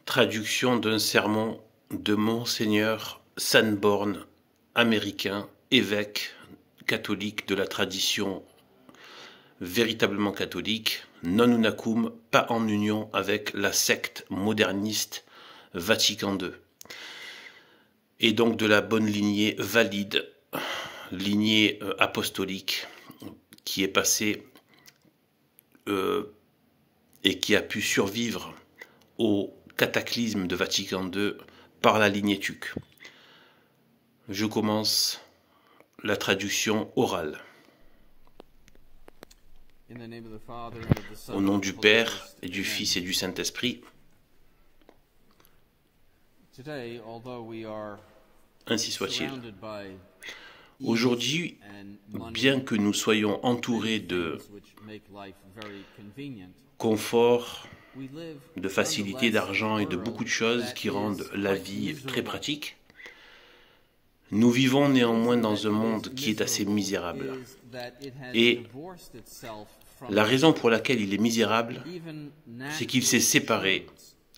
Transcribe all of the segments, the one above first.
Traduction d'un sermon de Monseigneur Sanborn, américain, évêque catholique de la tradition véritablement catholique, non unacum, pas en union avec la secte moderniste Vatican II. Et donc de la bonne lignée valide, lignée apostolique, qui est passée et qui a pu survivre au cataclysme de Vatican II par la lignée Tuc. Je commence la traduction orale. Au nom du Père, et du Fils et du Saint-Esprit. Ainsi soit-il. Aujourd'hui, bien que nous soyons entourés de confort, de facilité, d'argent et de beaucoup de choses qui rendent la vie très pratique, nous vivons néanmoins dans un monde qui est assez misérable. Et la raison pour laquelle il est misérable, c'est qu'il s'est séparé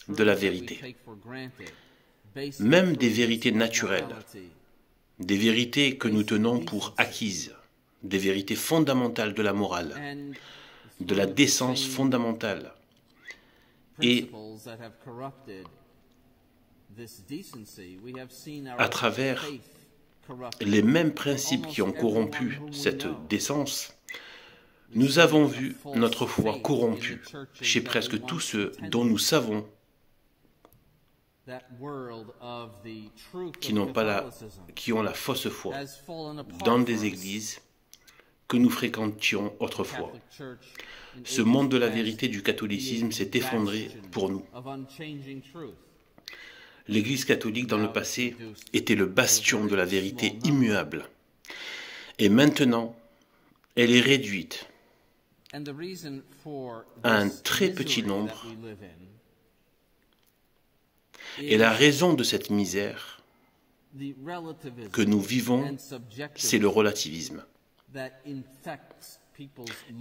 de la vérité. Même des vérités naturelles, des vérités que nous tenons pour acquises, des vérités fondamentales de la morale, de la décence fondamentale. Et à travers les mêmes principes qui ont corrompu cette décence, nous avons vu notre foi corrompue chez presque tous ceux dont nous savons qui ont la fausse foi dans des églises que nous fréquentions autrefois. Ce monde de la vérité du catholicisme s'est effondré pour nous. L'Église catholique dans le passé était le bastion de la vérité immuable. Et maintenant, elle est réduite à un très petit nombre. Et la raison de cette misère que nous vivons, c'est le relativisme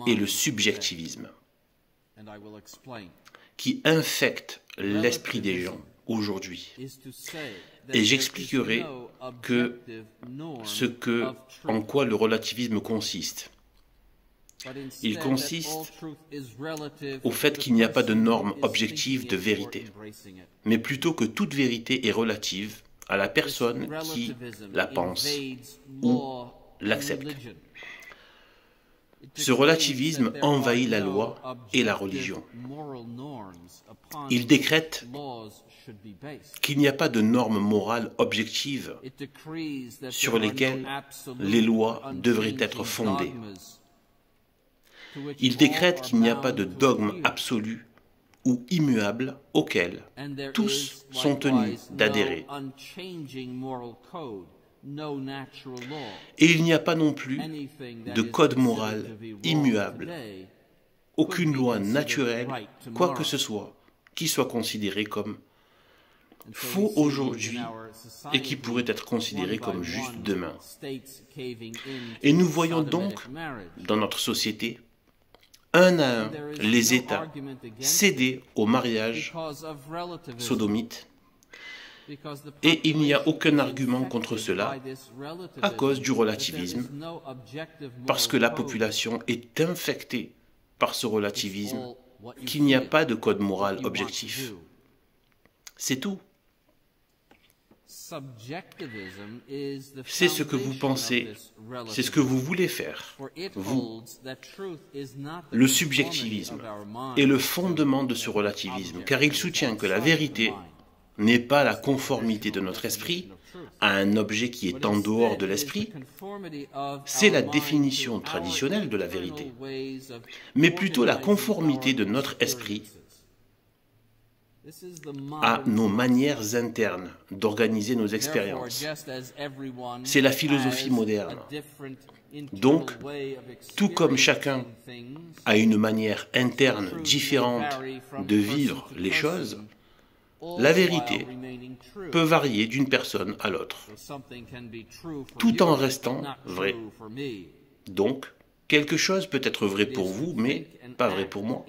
et le subjectivisme qui infectent l'esprit des gens aujourd'hui. Et j'expliquerai en quoi le relativisme consiste. Il consiste au fait qu'il n'y a pas de norme objective de vérité, mais plutôt que toute vérité est relative à la personne qui la pense ou l'accepte. Ce relativisme envahit la loi et la religion. Il décrète qu'il n'y a pas de normes morales objectives sur lesquelles les lois devraient être fondées. Il décrète qu'il n'y a pas de dogme absolu ou immuable auquel tous sont tenus d'adhérer. Et il n'y a pas non plus de code moral immuable, aucune loi naturelle, quoi que ce soit, qui soit considérée comme faux aujourd'hui et qui pourrait être considérée comme juste demain. Et nous voyons donc, dans notre société, un à un, les États céder au mariage sodomite. Et il n'y a aucun argument contre cela à cause du relativisme, parce que la population est infectée par ce relativisme, qu'il n'y a pas de code moral objectif. C'est tout. C'est ce que vous pensez, c'est ce que vous voulez faire, vous. Le subjectivisme est le fondement de ce relativisme, car il soutient que la vérité n'est pas la conformité de notre esprit à un objet qui est en dehors de l'esprit, c'est la définition traditionnelle de la vérité, mais plutôt la conformité de notre esprit à nos manières internes d'organiser nos expériences. C'est la philosophie moderne. Donc, tout comme chacun a une manière interne différente de vivre les choses, la vérité peut varier d'une personne à l'autre, tout en restant vrai. Donc, quelque chose peut être vrai pour vous, mais pas vrai pour moi.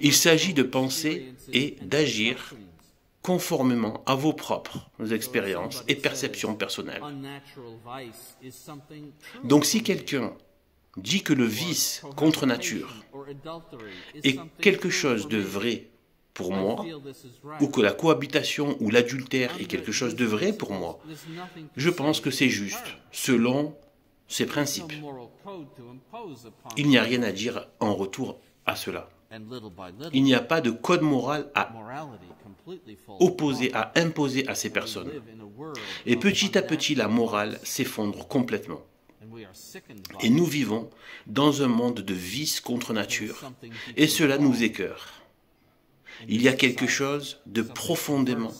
Il s'agit de penser et d'agir conformément à vos propres expériences et perceptions personnelles. Donc si quelqu'un dit que le vice contre nature est quelque chose de vrai pour moi, ou que la cohabitation ou l'adultère est quelque chose de vrai pour moi, je pense que c'est juste, selon ces principes. Il n'y a rien à dire en retour à cela. Il n'y a pas de code moral à opposer, à imposer à ces personnes. Et petit à petit, la morale s'effondre complètement. Et nous vivons dans un monde de vice contre nature, et cela nous écœure. Il y a quelque chose de profondément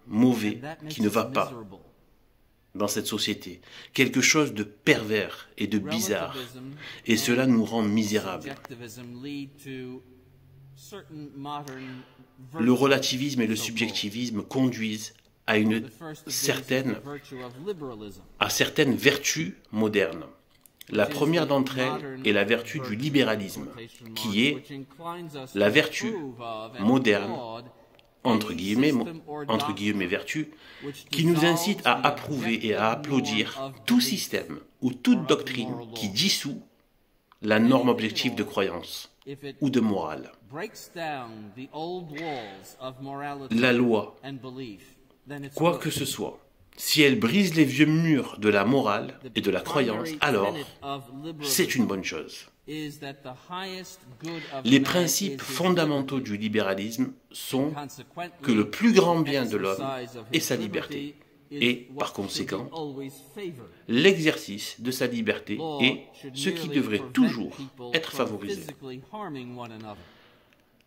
mauvais qui ne va pas dans cette société. Quelque chose de pervers et de bizarre. Et cela nous rend misérables. Le relativisme et le subjectivisme conduisent à certaines vertus modernes. La première d'entre elles est la vertu du libéralisme, qui est la vertu moderne, entre guillemets vertu, qui nous incite à approuver et à applaudir tout système ou toute doctrine qui dissout la norme objective de croyance ou de morale. La loi, quoi que ce soit, si elle brise les vieux murs de la morale et de la croyance, alors c'est une bonne chose. Les principes fondamentaux du libéralisme sont que le plus grand bien de l'homme est sa liberté. Et, par conséquent, l'exercice de sa liberté est ce qui devrait toujours être favorisé.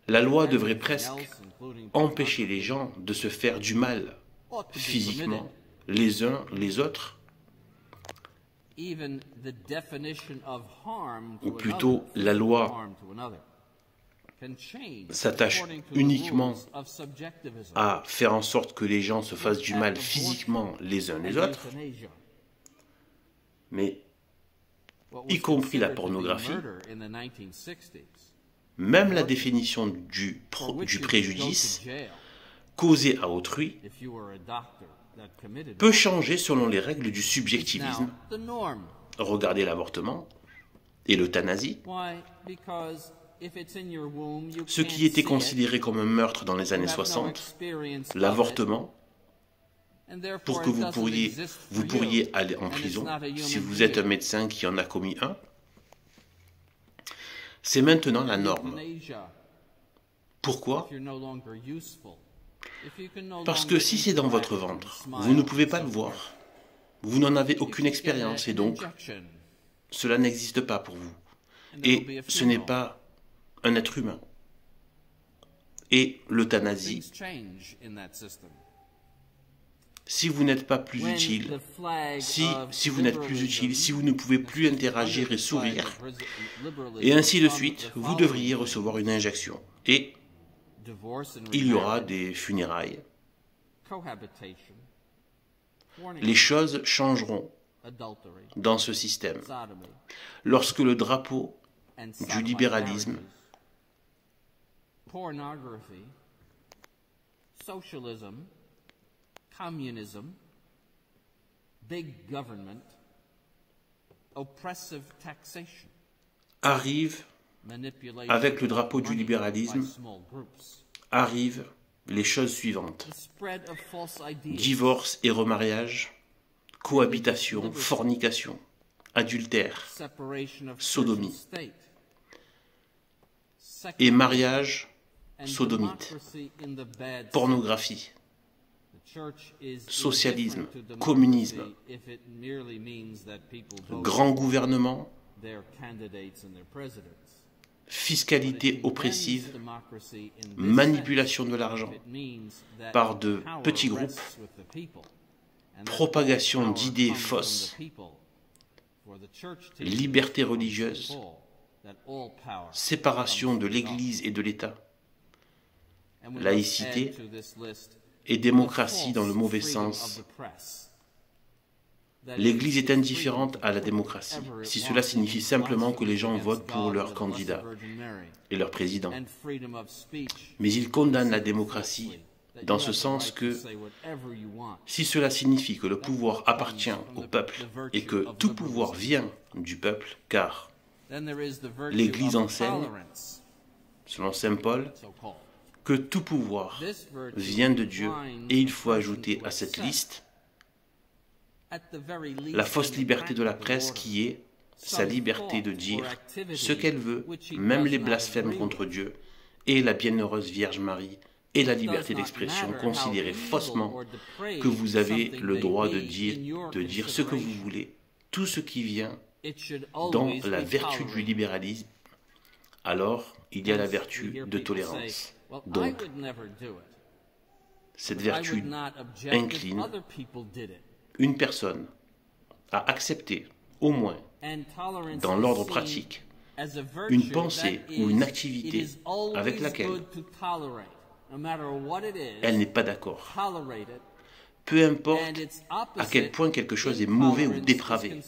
La loi devrait presque empêcher les gens de se faire du mal physiquement, les uns les autres, ou plutôt la loi s'attache uniquement à faire en sorte que les gens se fassent du mal physiquement les uns les autres, mais y compris la pornographie, même la définition du préjudice causé à autrui peut changer selon les règles du subjectivisme. Regardez l'avortement et l'euthanasie. Ce qui était considéré comme un meurtre dans les années 60, l'avortement, pour que vous pourriez aller en prison si vous êtes un médecin qui en a commis un, c'est maintenant la norme. Pourquoi ? Parce que si c'est dans votre ventre, vous ne pouvez pas le voir. Vous n'en avez aucune expérience et donc, cela n'existe pas pour vous. Et ce n'est pas un être humain. Et l'euthanasie, si vous n'êtes pas plus utile, si vous n'êtes plus utile, si vous ne pouvez plus interagir et sourire, et ainsi de suite, vous devriez recevoir une injection. Et il y aura des funérailles. Les choses changeront dans ce système. Lorsque le drapeau du libéralisme arrive, avec le drapeau du libéralisme, arrivent les choses suivantes. Divorce et remariage, cohabitation, fornication, adultère, sodomie, et mariage sodomite, pornographie, socialisme, communisme, grand gouvernement, fiscalité oppressive, manipulation de l'argent par de petits groupes, propagation d'idées fausses, liberté religieuse, séparation de l'Église et de l'État, laïcité et démocratie dans le mauvais sens, L'Église est indifférente à la démocratie, si cela signifie simplement que les gens votent pour leurs candidats et leur président. Mais il condamne la démocratie dans ce sens que si cela signifie que le pouvoir appartient au peuple et que tout pouvoir vient du peuple, car l'Église enseigne, selon saint Paul, que tout pouvoir vient de Dieu, et il faut ajouter à cette liste la fausse liberté de la presse qui est sa liberté de dire ce qu'elle veut, même les blasphèmes contre Dieu, et la bienheureuse Vierge Marie, et la liberté d'expression, considérez faussement que vous avez le droit de dire ce que vous voulez, tout ce qui vient dans la vertu du libéralisme, alors il y a la vertu de tolérance. Donc, cette vertu incline une personne à accepter, au moins, dans l'ordre pratique, une pensée ou une activité avec laquelle elle n'est pas d'accord. Peu importe à quel point quelque chose est mauvais ou dépravé.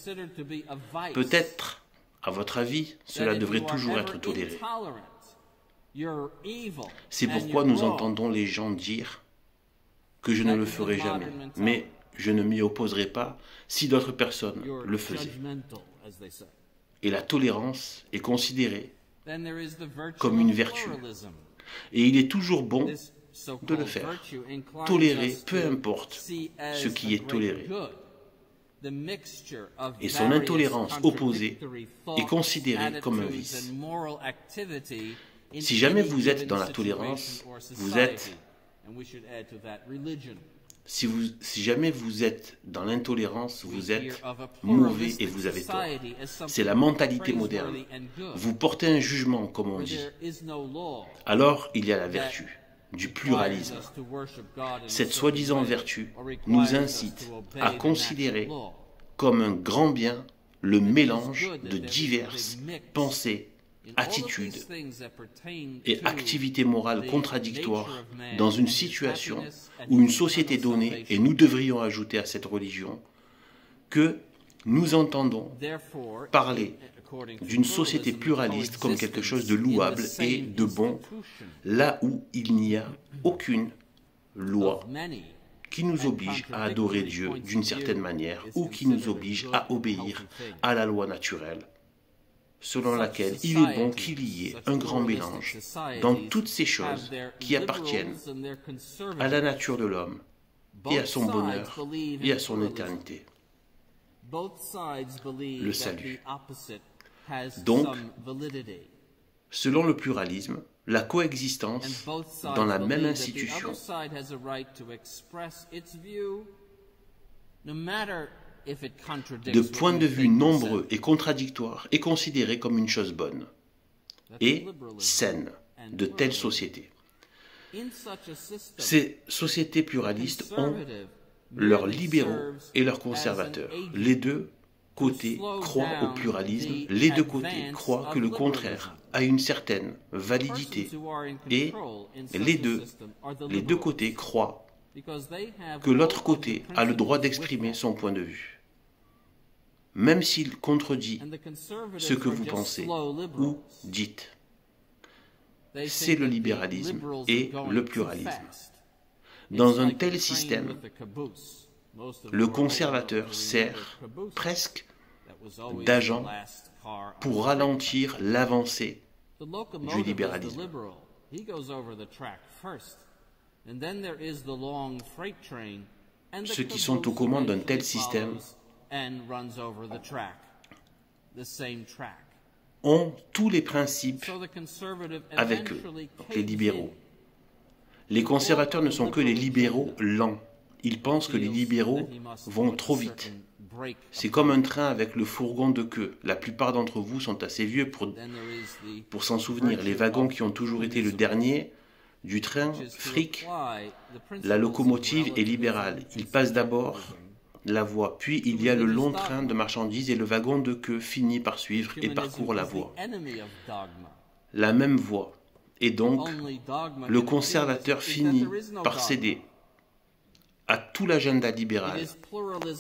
Peut-être, à votre avis, cela devrait toujours être toléré. C'est pourquoi nous entendons les gens dire que je ne le ferai jamais, mais je ne m'y opposerai pas si d'autres personnes le faisaient. Et la tolérance est considérée comme une vertu. Et il est toujours bon de le faire. Tolérer, peu importe ce qui est toléré. Et son intolérance opposée est considérée comme un vice. Si jamais vous êtes dans la tolérance, vous êtes... Si jamais vous êtes dans l'intolérance, vous êtes mauvais et vous avez tort. C'est la mentalité moderne. Vous portez un jugement, comme on dit. Alors, il y a la vertu du pluralisme. Cette soi-disant vertu nous incite à considérer comme un grand bien le mélange de diverses pensées, attitudes et activités morales contradictoires dans une situation ou une société donnée, et nous devrions ajouter à cette religion que nous entendons parler d'une société pluraliste comme quelque chose de louable et de bon, là où il n'y a aucune loi qui nous oblige à adorer Dieu d'une certaine manière ou qui nous oblige à obéir à la loi naturelle, selon laquelle il est bon qu'il y ait un grand mélange dans toutes ces choses qui appartiennent à la nature de l'homme et à son bonheur et à son éternité. Le salut. Donc, selon le pluralisme, la coexistence dans la même institution de points de vue nombreux et contradictoires est considérée comme une chose bonne et saine de telles sociétés. Ces sociétés pluralistes ont leurs libéraux et leurs conservateurs. Les deux côtés croient au pluralisme, les deux côtés croient que le contraire a une certaine validité et les deux côtés croient que l'autre côté a le droit d'exprimer son point de vue, même s'il contredit ce que vous pensez ou dites. C'est le libéralisme et le pluralisme. Dans un tel système, le conservateur sert presque d'agent pour ralentir l'avancée du libéralisme. Ceux qui sont aux commandes d'un tel système ont tous les principes avec eux, les libéraux. Les conservateurs ne sont que les libéraux lents. Ils pensent que les libéraux vont trop vite. C'est comme un train avec le fourgon de queue. La plupart d'entre vous sont assez vieux pour s'en souvenir. Les wagons qui ont toujours été le dernier du train fric, la locomotive est libérale. Il passe d'abord la voie, puis il y a le long train de marchandises et le wagon de queue finit par suivre et parcourt la voie. La même voie. Et donc, le conservateur finit par céder à tout l'agenda libéral,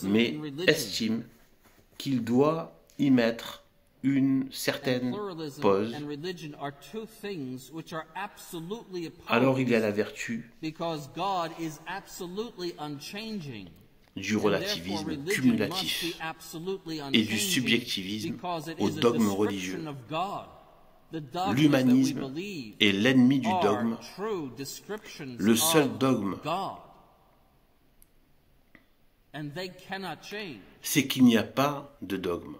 mais estime qu'il doit y mettre une certaine pause. Alors il y a la vertu du relativisme cumulatif et du subjectivisme au dogme religieux. L'humanisme est l'ennemi du dogme, le seul dogme, c'est qu'il n'y a pas de dogme.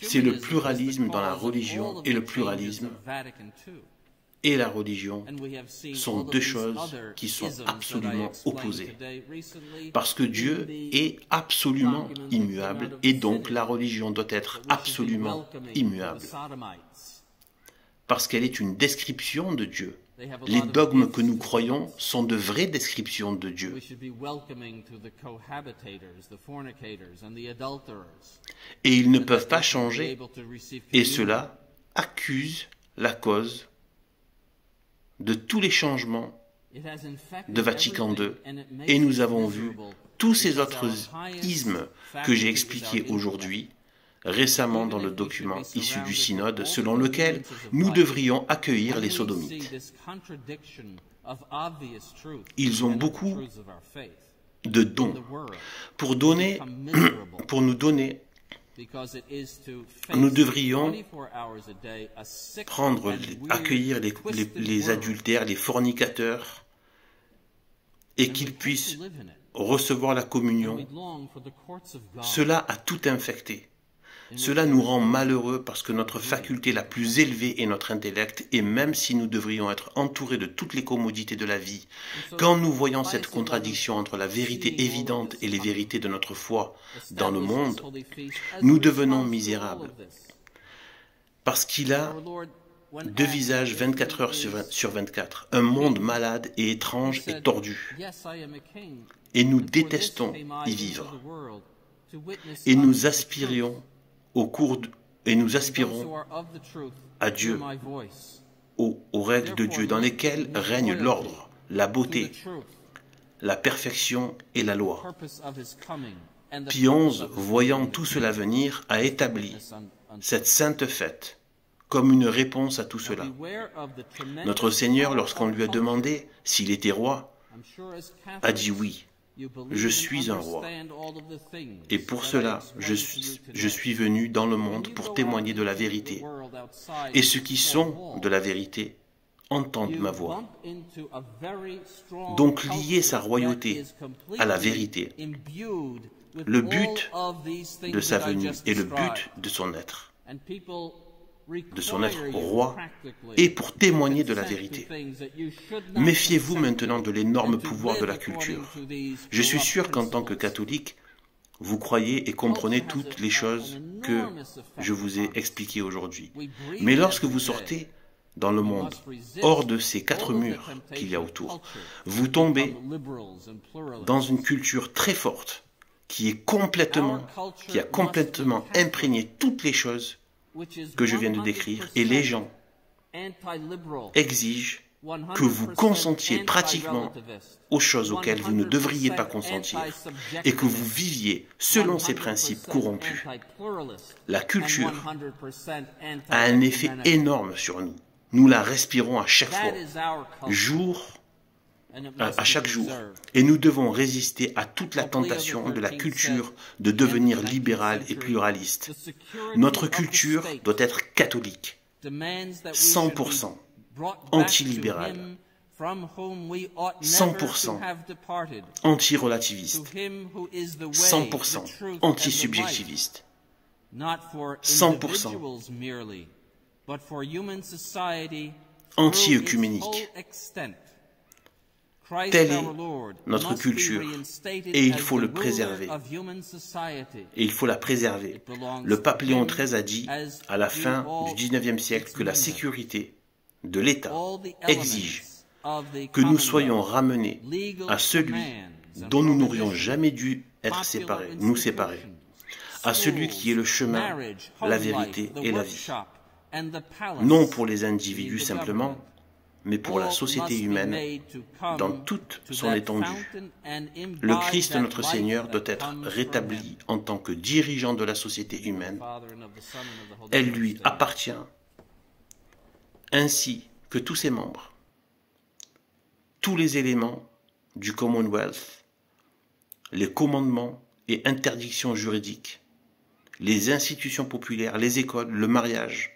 C'est le pluralisme dans la religion et le pluralisme et la religion sont deux choses qui sont absolument opposées. Parce que Dieu est absolument immuable et donc la religion doit être absolument immuable. Parce qu'elle est une description de Dieu. Les dogmes que nous croyons sont de vraies descriptions de Dieu. Et ils ne peuvent pas changer. Et cela accuse la cause de tous les changements de Vatican II. Et nous avons vu tous ces autres ismes que j'ai expliqués aujourd'hui, récemment dans le document issu du synode, selon lequel nous devrions accueillir les sodomites. Ils ont beaucoup de dons pour nous donner. Nous devrions accueillir les adultères, les fornicateurs, et qu'ils puissent recevoir la communion. Cela a tout infecté. Cela nous rend malheureux parce que notre faculté la plus élevée est notre intellect, et même si nous devrions être entourés de toutes les commodités de la vie, quand nous voyons cette contradiction entre la vérité évidente et les vérités de notre foi dans le monde, nous devenons misérables. Parce qu'il a deux visages 24 heures sur 24, un monde malade et étrange et tordu. Et nous détestons y vivre. Et nous aspirons nous aspirons à Dieu, aux règles de Dieu dans lesquelles règne l'ordre, la beauté, la perfection et la loi. Pie XI, voyant tout cela venir, a établi cette sainte fête comme une réponse à tout cela. Notre Seigneur, lorsqu'on lui a demandé s'il était roi, a dit oui. Je suis un roi. Et pour cela, je suis venu dans le monde pour témoigner de la vérité. Et ceux qui sont de la vérité entendent ma voix. Donc lier sa royauté à la vérité, le but de sa venue et le but de son être roi, et pour témoigner de la vérité. Méfiez-vous maintenant de l'énorme pouvoir de la culture. Je suis sûr qu'en tant que catholique, vous croyez et comprenez toutes les choses que je vous ai expliquées aujourd'hui. Mais lorsque vous sortez dans le monde, hors de ces quatre murs qu'il y a autour, vous tombez dans une culture très forte qui a complètement imprégné toutes les choses que je viens de décrire, et les gens exigent que vous consentiez pratiquement aux choses auxquelles vous ne devriez pas consentir et que vous viviez selon ces principes corrompus. La culture a un effet énorme sur nous. Nous la respirons à chaque fois, à chaque jour. Et nous devons résister à toute la tentation de la culture de devenir libérale et pluraliste. Notre culture doit être catholique, 100% anti-libérale, 100% anti-relativiste, 100% anti-subjectiviste, 100% anti-œcuménique. Telle est notre culture et il faut le préserver. Et il faut la préserver. Le pape Léon XIII a dit à la fin du XIXe siècle que la sécurité de l'État exige que nous soyons ramenés à celui dont nous n'aurions jamais dû être nous séparer, à celui qui est le chemin, la vérité et la vie. Non pour les individus simplement, mais pour la société humaine dans toute son étendue. Le Christ notre Seigneur doit être rétabli en tant que dirigeant de la société humaine. Elle lui appartient, ainsi que tous ses membres. Tous les éléments du Commonwealth, les commandements et interdictions juridiques, les institutions populaires, les écoles, le mariage,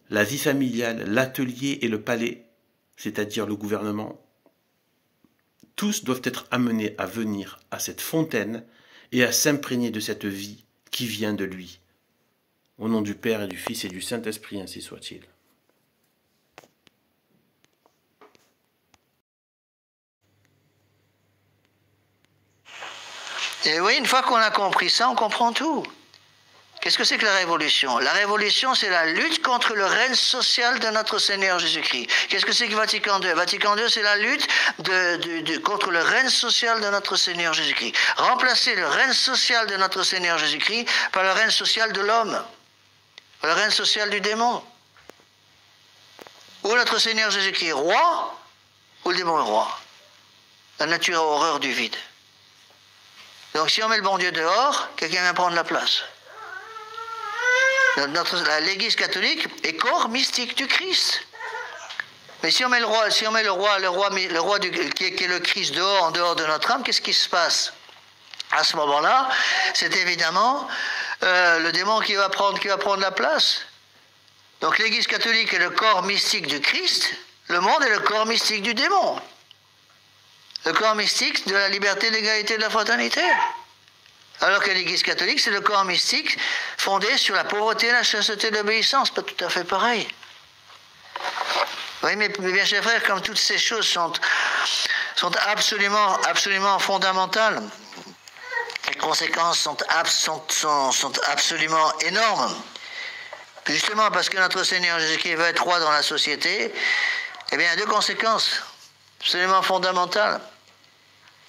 la vie familiale, l'atelier et le palais, c'est-à-dire le gouvernement, tous doivent être amenés à venir à cette fontaine et à s'imprégner de cette vie qui vient de lui. Au nom du Père et du Fils et du Saint-Esprit, ainsi soit-il. Et oui, une fois qu'on a compris ça, on comprend tout. Qu'est-ce que c'est que la révolution? La révolution, c'est la lutte contre le règne social de notre Seigneur Jésus-Christ. Qu'est-ce que c'est que Vatican II? Vatican II, c'est la lutte contre le règne social de notre Seigneur Jésus-Christ. Remplacer le règne social de notre Seigneur Jésus-Christ par le règne social de l'homme, le règne social du démon. Ou notre Seigneur Jésus-Christ est roi, ou le démon est roi. La nature a horreur du vide. Donc si on met le bon Dieu dehors, quelqu'un vient prendre la place. L'Église catholique est corps mystique du Christ. Mais si on met le roi qui est le Christ dehors, en dehors de notre âme, qu'est-ce qui se passe? À ce moment-là, c'est évidemment le démon qui va prendre la place. Donc l'Église catholique est le corps mystique du Christ, le monde est le corps mystique du démon. Le corps mystique de la liberté, de l'égalité et de la fraternité. Alors que l'Église catholique, c'est le corps mystique fondé sur la pauvreté, la chasteté et l'obéissance. Pas tout à fait pareil. Oui, mais bien chers frères, comme toutes ces choses sont absolument fondamentales, les conséquences sont absolument énormes. Justement parce que notre Seigneur Jésus-Christ veut être roi dans la société, eh bien, il y a deux conséquences absolument fondamentales.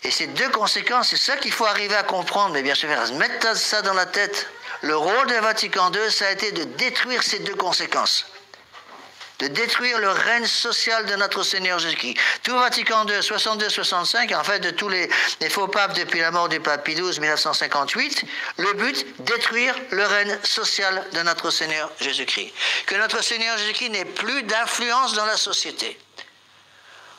Et ces deux conséquences, c'est ça qu'il faut arriver à comprendre, mais bien sûr, mettre ça dans la tête. Le rôle de Vatican II, ça a été de détruire ces deux conséquences. De détruire le règne social de notre Seigneur Jésus-Christ. Tout Vatican II, 62-65, en fait, de tous les faux papes depuis la mort du pape Pie XII, 1958, le but, détruire le règne social de notre Seigneur Jésus-Christ. Que notre Seigneur Jésus-Christ n'ait plus d'influence dans la société.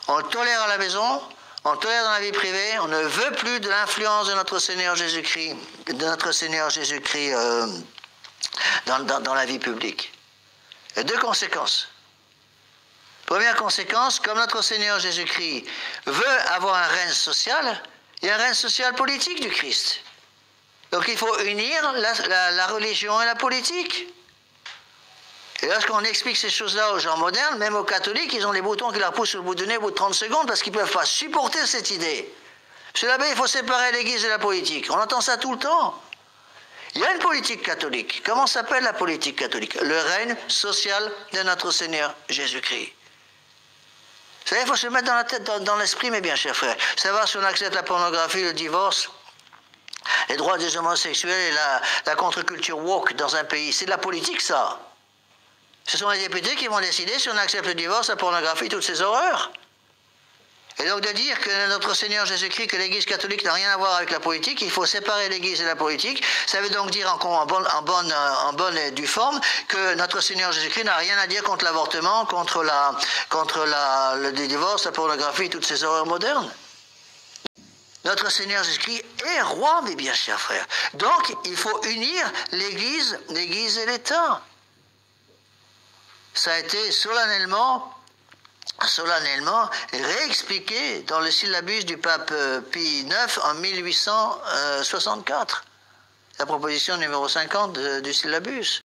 On le tolère à la maison, on le tolère dans la vie privée, on ne veut plus de l'influence de notre Seigneur Jésus-Christ, dans la vie publique. Il y a deux conséquences. Première conséquence, comme notre Seigneur Jésus-Christ veut avoir un règne social, il y a un règne social politique du Christ. Donc il faut unir la religion et la politique. Et lorsqu'on explique ces choses-là aux gens modernes, même aux catholiques, ils ont les boutons qui leur poussent sur le bout du nez au bout de 30 secondes parce qu'ils ne peuvent pas supporter cette idée. Monsieur l'abbé, il faut séparer l'Église et la politique. On entend ça tout le temps. Il y a une politique catholique. Comment s'appelle la politique catholique? Le règne social de notre Seigneur Jésus-Christ. Vous savez, il faut se mettre dans la tête, dans l'esprit, mes bien chers frères. Savoir si on accepte la pornographie, le divorce, les droits des homosexuels et la contre-culture woke dans un pays. C'est de la politique, ça. Ce sont les députés qui vont décider si on accepte le divorce, la pornographie, toutes ces horreurs. Et donc de dire que notre Seigneur Jésus-Christ, que l'Église catholique n'a rien à voir avec la politique, il faut séparer l'Église et la politique, ça veut donc dire en bonne et due forme que notre Seigneur Jésus-Christ n'a rien à dire contre l'avortement, contre le divorce, la pornographie, toutes ces horreurs modernes. Notre Seigneur Jésus-Christ est roi, mes bien chers frères. Donc il faut unir l'Église et l'État. Ça a été solennellement réexpliqué dans le syllabus du pape Pie IX en 1864. La proposition numéro 50 du syllabus.